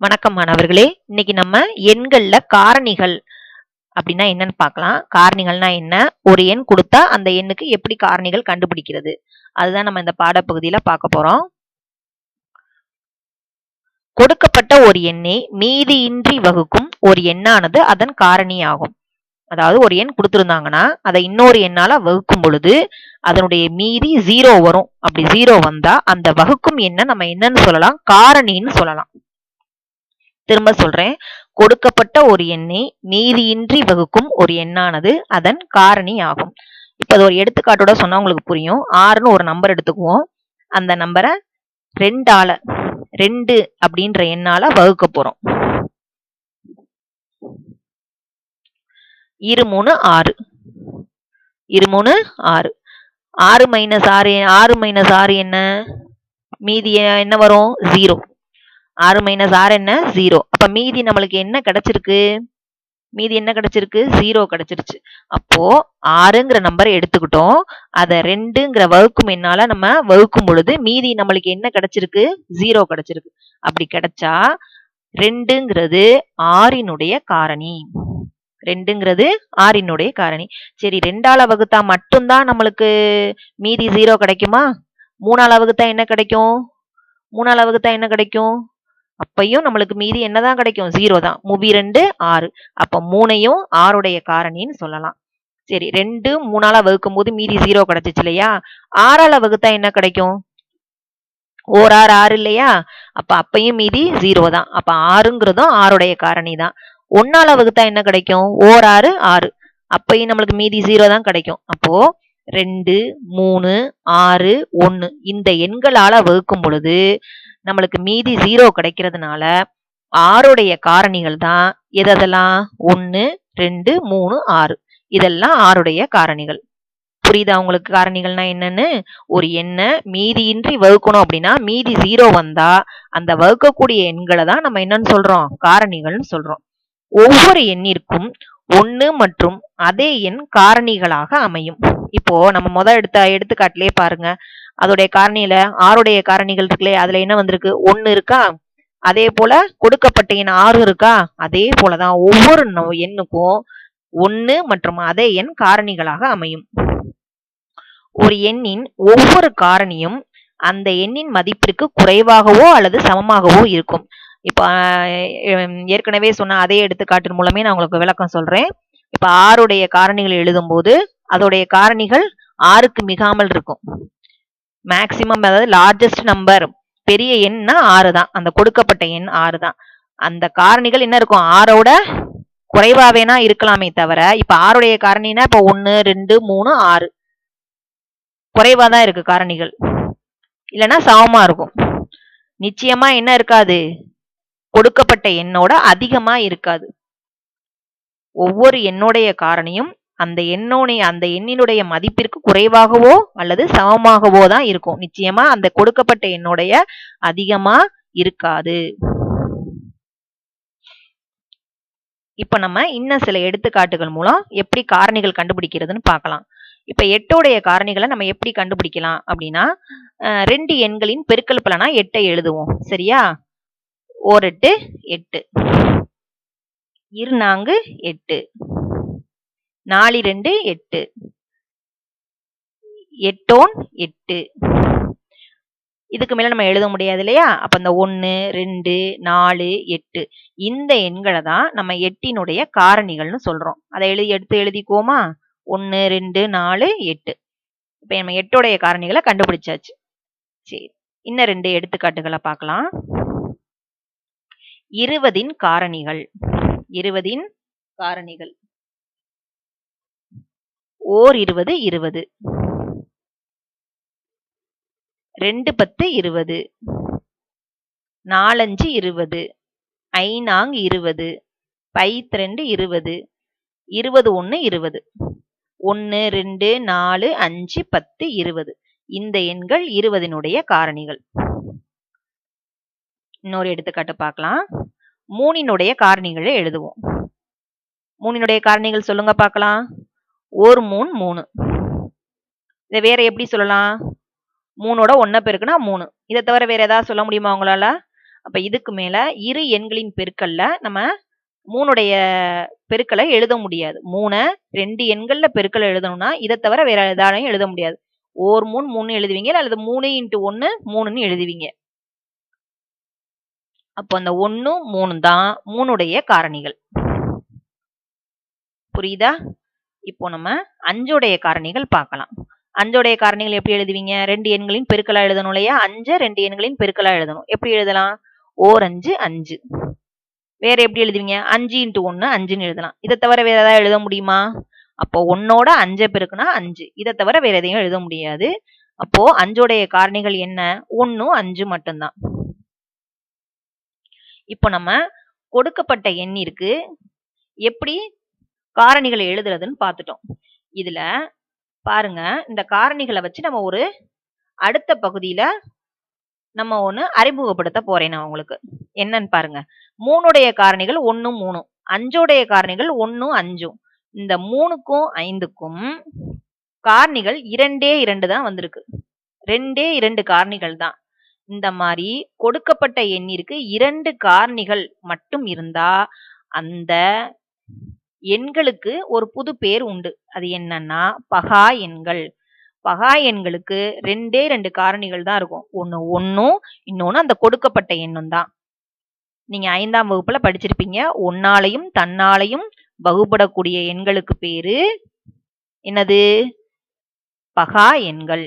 வணக்கம் மாணவர்களே. இன்னைக்கு நம்ம எண்கள்ல காரணிகள் அப்படின்னா என்னன்னு பார்க்கலாம். காரணிகள்னா என்ன, ஒரு எண் கொடுத்தா அந்த எண்ணுக்கு எப்படி காரணிகள் கண்டுபிடிக்கிறது, அதுதான் நம்ம இந்த பாடப்பகுதியில பார்க்க போறோம். கொடுக்கப்பட்ட ஒரு எண்ணை மீதியின்றி வகுக்கும் ஒரு எண்ணானது அதன் காரணி ஆகும். அதாவது ஒரு எண் கொடுத்திருந்தாங்கன்னா அதை இன்னொரு எண்ணால வகுக்கும் பொழுது அதனுடைய மீதி 0 வரும். அப்படி 0 வந்தா அந்த வகுக்கும் எண்ணை நம்ம என்னன்னு சொல்லலாம், காரணின்னு சொல்லலாம். திரும்ப சொல்றேன், கொடுக்கப்பட்ட ஒரு எண்ணை மீதியின்றி வகுக்கும் ஒரு எண்ணானது அதன் காரணி ஆகும். இப்ப அது ஒரு எடுத்துக்காட்டோட சொன்னா உங்களுக்கு புரியும். 6ன்னு ஒரு நம்பர் எடுத்துக்குவோம். அந்த நம்பரை 2 அப்படின்ற எண்ணால வகுக்க போறோம். 2 3 6 6 மைனஸ் 6 என்ன, மீதி என்ன வரும், 0. 6 மைனஸ் 6 என்ன, 0. அப்ப மீதி நம்மளுக்கு என்ன கிடைச்சிருக்கு, 0 கிடைச்சிருச்சு. அப்போ 6ங்கிற நம்பரை எடுத்துக்கிட்டோம், அதை 2ங்கிற வகுக்கும் எண்ணால நம்ம வகுக்கும் பொழுது மீதி நம்மளுக்கு என்ன கிடைச்சிருக்கு, 0 கிடைச்சிருக்கு. அப்படி கிடைச்சா 2ங்கிறது 6னுடைய காரணி. 2ங்கிறது 6னுடைய காரணி. சரி, 2ஆல வகுத்தா மட்டும்தான் நம்மளுக்கு மீதி 0 கிடைக்குமா? 3ஆல வகுத்தா என்ன கிடைக்கும், 3ஆல வகுத்தா என்ன கிடைக்கும், அப்பையும் நம்மளுக்கு மீதி என்னதான் கிடைக்கும், 0 தான். 2 6. அப்ப 3ஐயும் 6உடைய காரணின்னு சொல்லலாம். சரி, 2 3ஆல வகுக்கும் போது மீதி 0 கிடைச்சிச்சு இல்லையா? 6ஆல வகுத்தா என்ன கிடைக்கும், 1 6 6 இல்லையா? அப்ப அப்பையும் மீதி 0 தான். அப்ப 6ங்கிறதும் 6உடைய காரணி தான். 1ஆல வகுத்தா என்ன கிடைக்கும், 1 6 6. அப்பையும் நம்மளுக்கு மீதி 0 தான் கிடைக்கும். அப்போ 2 3 6 1 இந்த எண்களால வகுக்கும் பொழுது நம்மளுக்கு மீதி 0 கிடைக்கிறதுனால 6உடைய காரணிகள் தான் எதெல்லாம், 1 2 3 6. இதெல்லாம் 6உடைய காரணிகள். புரியுதா உங்களுக்கு காரணிகள்னா என்னன்னு? ஒரு எண்ணை மீதியின்றி வகுக்கணும் அப்படின்னா மீதி 0 வந்தா அந்த வகுக்கக்கூடிய எண்களை தான் நம்ம என்னன்னு சொல்றோம், காரணிகள்னு சொல்றோம். ஒவ்வொரு எண்ணிற்கும் 1 மற்றும் அதே எண் காரணிகளாக அமையும். இப்போ நம்ம எடுத்துக்காட்டிலே பாருங்க, அதோடைய காரணியில 6உடைய காரணிகள் இருக்குல்லே, அதுல என்ன வந்திருக்கு, 1 இருக்கா? அதே போல கொடுக்கப்பட்ட எண் 6 இருக்கா? அதே போலதான் ஒவ்வொரு எண்ணுக்கும் 1 மற்றும் அதே எண் காரணிகளாக அமையும். ஒரு எண்ணின் ஒவ்வொரு காரணியும் அந்த எண்ணின் மதிப்பிற்கு குறைவாகவோ அல்லது சமமாகவோ இருக்கும். இப்ப ஏற்கனவே சொன்ன அதே எடுத்துக்காட்டின் மூலமே நான் உங்களுக்கு விளக்கம் சொல்றேன். இப்ப 6உடைய காரணிகள் எழுதும் போது அதோடைய காரணிகள் 6க்கு மிகாமல் இருக்கும். மேக்சிமம், அதாவது லார்ஜஸ்ட் நம்பர், பெரிய எண்ணா 6 தான். அந்த கொடுக்கப்பட்ட எண் 6 தான். அந்த காரணிகள் என்ன இருக்கும், 6ஓட குறைவாவேனா இருக்கலாமே தவிர, இப்ப 6உடைய காரணினா இப்ப 1 2 3 6 குறைவாதான் இருக்கு காரணிகள், இல்லைன்னா சமமா இருக்கும். நிச்சயமா என்ன இருக்காது, கொடுக்கப்பட்ட எண்ணோட அதிகமா இருக்காது. ஒவ்வொரு எண்ணுடைய காரணியும் அந்த எண்ணினுடைய மதிப்பிற்கு குறைவாகவோ அல்லது சமமாகவோ தான் இருக்கும். நிச்சயமா அந்த கொடுக்கப்பட்ட எண்ணுடைய அதிகமா இருக்காது. இப்ப நம்ம இன்னும் சில எடுத்துக்காட்டுகள் மூலம் எப்படி காரணிகள் கண்டுபிடிக்கிறதுன்னு பார்க்கலாம். இப்ப 8உடைய காரணிகளை நம்ம எப்படி கண்டுபிடிக்கலாம் அப்படின்னா, 2 எண்களின் பெருக்கல் பலனா 8ஐ எழுதுவோம். சரியா? 1 8 8, 2 4 8, 4 2 8, 8 8. இதுக்கு மேல நம்ம எழுத முடியாது இல்லையா? அப்ப இந்த 1 2 4 8 இந்த எண்களை தான் நம்ம 8னுடைய காரணிகள்னு சொல்றோம். அதை எடுத்து எழுதிக்குவோமா? 1 2 4 8. இப்ப நம்ம 8உடைய காரணிகளை கண்டுபிடிச்சாச்சு. சரி, இன்னும் 2 எடுத்துக்காட்டுகளை பார்க்கலாம். 20ன் காரணிகள். 20ன் காரணிகள்: ஓர் 20 20, 2 10 20, 4 5 20, 5 20, 12 20, 21 20. 1 2 4 5 10 20 இந்த எண்கள் 20னுடைய காரணிகள். இன்னொரு எடுத்துக்காட்டு பார்க்கலாம். 3னுடைய காரணிகளை எழுதுவோம். 3னுடைய காரணிகள் சொல்லுங்க பார்க்கலாம். 1 3 3. இதை வேற எப்படி சொல்லலாம், 3ஓட 1 பெருக்குனா 3. இதை தவிர வேற ஏதாவது சொல்ல முடியுமா உங்களால? அப்ப இதுக்கு மேல இரு எண்களின் பெருக்கல்ல நம்ம 3உடைய பெருக்கலை எழுத முடியாது. 3 2 எண்கள்ல பெருக்கல் எழுதணும்னா இதை தவிர வேற எதாலையும் எழுத முடியாது. ஓர் 3 3 எழுதுவீங்க, அல்லது 3 × 1 3ன்னு எழுதுவீங்க. அப்போ அந்த 1 3 தான் 3உடைய காரணிகள். புரியுதா? இப்போ நம்ம 5உடைய காரணிகள் பார்க்கலாம். 5உடைய காரணிகள் எப்படி எழுதுவீங்க? 2 எண்களின் பெருக்கலா எழுதணும் இல்லையா? 5 2 எண்களின் பெருக்கலா எழுதணும். எப்படி எழுதலாம்? ஓர் 5 5. வேற எப்படி எழுதுவீங்க? 5 × 1 5ன்னு எழுதலாம். இதை தவிர வேற ஏதாவது எழுத முடியுமா? அப்போ 1ஓட 5 பெருக்குனா 5. இதை தவிர வேற எதையும் எழுத முடியாது. அப்போ 5உடைய காரணிகள் என்ன? 1 5 மட்டும்தான். இப்போ நம்ம கொடுக்கப்பட்ட எண்ணிற்கு எப்படி காரணிகளை எழுதுறதுன்னு பார்த்துட்டோம். இதுல பாருங்க, இந்த காரணிகளை வச்சு நம்ம ஒரு அடுத்த பகுதியில நம்ம ஒண்ணு அறிமுகப்படுத்த போறேன் நான் உங்களுக்கு. என்னன்னு பாருங்க. 3உடைய காரணிகள் 1 3, 5உடைய காரணிகள் 1 5. இந்த 3க்கும் 5க்கும் காரணிகள் 2 2 தான் வந்திருக்கு. 2 2 காரணிகள் தான். இந்த மாதிரி கொடுக்கப்பட்ட எண்ணிற்கு 2 காரணிகள் மட்டும் இருந்தா அந்த எண்களுக்கு ஒரு புது பேர் உண்டு. அது என்னன்னா பகா எண்கள். பகா எண்களுக்கு 2 2 காரணிகள் தான் இருக்கும். ஒண்ணு 1ம், இன்னொன்னு அந்த கொடுக்கப்பட்ட எண்ணும் தான். நீங்க 5ஆம் வகுப்புல படிச்சிருப்பீங்க. 1ஆலையும் தன்னாலையும் வகுப்படக்கூடிய எண்களுக்கு பேரு என்னது? பகா எண்கள்.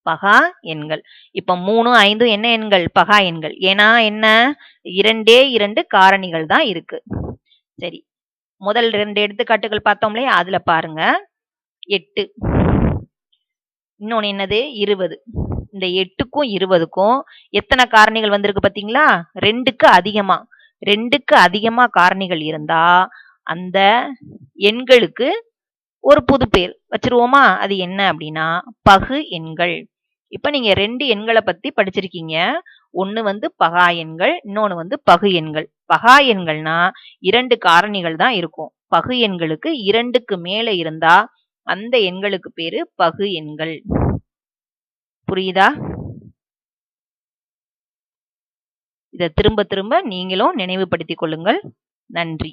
பகா எண்கள். இப்ப 3 5 என்ன எண்கள்? பகா எண்கள். ஏன்னா என்ன? 2 2 காரணிகள் தான் இருக்கு. சரி, முதல் 2 எடுத்துக்காட்டுகள் பார்த்தோம் இல்லையா? அதுல பாருங்க 8, இன்னொன்னு என்னது? 20. இந்த 8க்கும் 20க்கும் எத்தனை காரணிகள் வந்திருக்கு பாத்தீங்களா? 2க்கு அதிகமா. 2க்கு அதிகமா காரணிகள் இருந்தா அந்த எண்களுக்கு ஒரு புது பேர் வச்சிருவோமா? அது என்ன அப்படின்னா பகு எண்கள். இப்ப நீங்க 2 எண்களை பத்தி படிச்சிருக்கீங்க. ஒண்ணு வந்து பகா எண்கள், இன்னொன்னு வந்து பகு எண்கள். பகா எண்கள்னா 2 காரணிகள் தான் இருக்கும். பகு எண்களுக்கு 2க்கு மேல இருந்தா அந்த எண்களுக்கு பேரு பகு எண்கள். புரியுதா? இதை திரும்ப திரும்ப நீங்களும் நினைவுபடுத்திக் கொள்ளுங்கள். நன்றி.